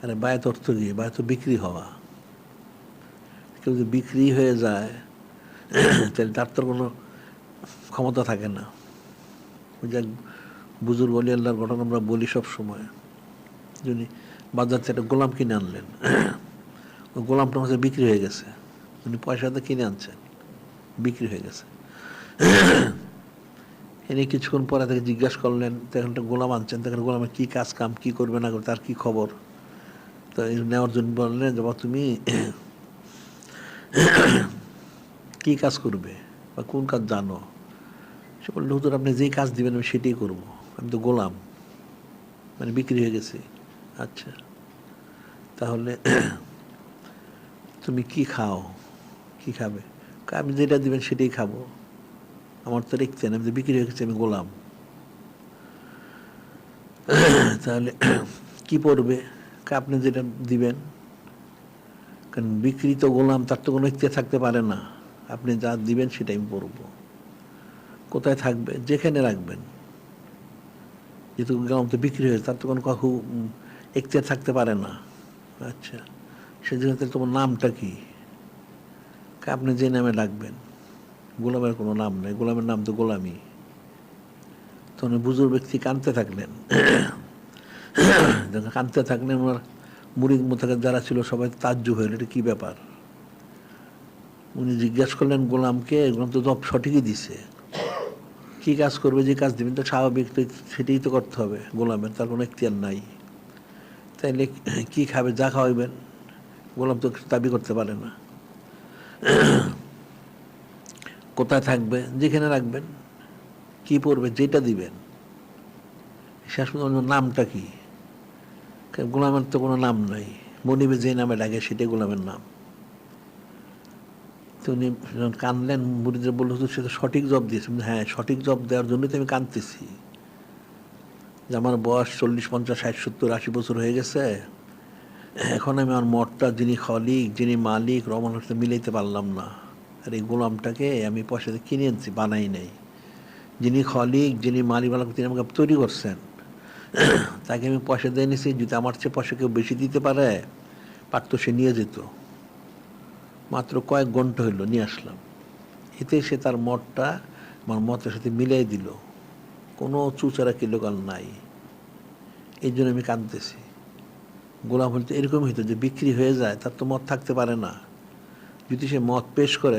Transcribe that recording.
আরে বায়াত অর্থ কি? বায়াত বিক্রি হওয়া। কেউ যদি বিক্রি হয়ে যায় তাহলে তার তো কোনো ক্ষমতা থাকে না। ওই যে বুজুর্গ ওলি আল্লাহর ঘটনা আমরা বলি সব সময়, যিনি বাজার থেকে একটা গোলাম কিনে আনলেন, ওই গোলামটা হচ্ছে বিক্রি হয়ে গেছে। উনি পয়সাতে কিনে আনছেন, বিক্রি হয়ে গেছে। এনে কিছুক্ষণ পরে তাকে জিজ্ঞাসা করলেন, তখন একটা গোলাম আনছেন, তখন গোলামের কী কাজ কাম, কী করবে না করবে, তার কী খবর। তো নেওয়ার জন্য বললেন যে তুমি কী কাজ করবে বা কোন কাজ জানো। সে বলল, হুজুর আপনি যেই কাজ দিবেন আমি সেটাই করবো, আমি তো গোলাম, মানে বিক্রি হয়ে গেছি। আচ্ছা, তাহলে তুমি কি খাও, কি খাবে? আপনি যেটা দিবেন সেটাই খাবো, আমার তো রেখছেন, আমি তো বিক্রি হয়ে গেছি, আমি গোলাম। তাহলে কি পড়বে? আপনি যেটা দিবেন, কারণ বিক্রিত গোলাম, তার তো কোনো ইচ্ছে থাকতে পারে না, আপনি যা দিবেন সেটাই আমি পড়বো। কোথায় থাকবে? যেখানে রাখবেন। যেহেতু গোলাম তো বিক্রি হয়েছে, তার তো কোনো কাকু ইচ্ছে থাকতে পারে না। আচ্ছা, সেজন্য তোমার নামটা কি? আপনি যে নামে ডাকবেন, গোলামের কোনো নাম নেই, গোলামের নাম তো গোলামি। তখন বুজুর্গ ব্যক্তি কাঁদতে থাকলেন। যখন কাঁদতে থাকলেন, ওনার মুরিদ মোতাকার যারা ছিল সবাই তাজ্জুব হইল, এটা কী ব্যাপার। উনি জিজ্ঞাসা করলেন গোলামকে, গোলাম তো জব সঠিকই দিছে, কি কাজ করবে, যে কাজ দিবেন তো স্বাভাবিক, সেটাই তো করতে হবে গোলামের, তার কোনো এখতিয়ার নাই। তাইলে কি খাবে? যা খাওয়াইবেন। গোলাম তো দাবি করতে পারে না। কোথায় থাকবে? যেখানে রাখবেন। কি পড়বে? যেটা দিবেন। শেষ পর্যন্ত নামটা কি? গোলামের তো কোনো নাম নাই, মনিবে যে নামে ডাকে সেটাই গোলামের নাম। তো উনি যখন কানলেন, মুরিদরা বলল, সে তো সঠিক জব দিয়েছে। হ্যাঁ, সঠিক জব দেওয়ার জন্যই তো আমি কাঁদতেছি, যে আমার বয়স 40, 50, 60, 70, 80 বছর হয়ে গেছে, এখন আমি আমার মঠটা, যিনি খলিক, যিনি মালিক, রহমানের সাথে মিলাইতে পারলাম না। আর এই গোলামটাকে আমি পয়সাতে কিনে আনছি, বানাই নাই। যিনি খলিক, যিনি মালিক, তিনি আমাকে তৈরি করছেন, তাকে আমি পয়সা দিয়ে নিছি। যদি আমার চেয়ে পয়সা কেউ বেশি দিতে পারে, পারতো, সে নিয়ে যেত। মাত্র কয়েক ঘন্টা হইল, নিয়ে আসলাম। এতে সে তার মঠটা আমার মতের সাথে মিলাই দিল, কোনো চুচারা কিলোকাল নাই। এই জন্য আমি কাঁদতেছি। গোলাম হইতে এরকম হইতো যে বিক্রি হয়ে যায়, তার তো মত থাকতে পারে না। যদি সে মত পেশ করে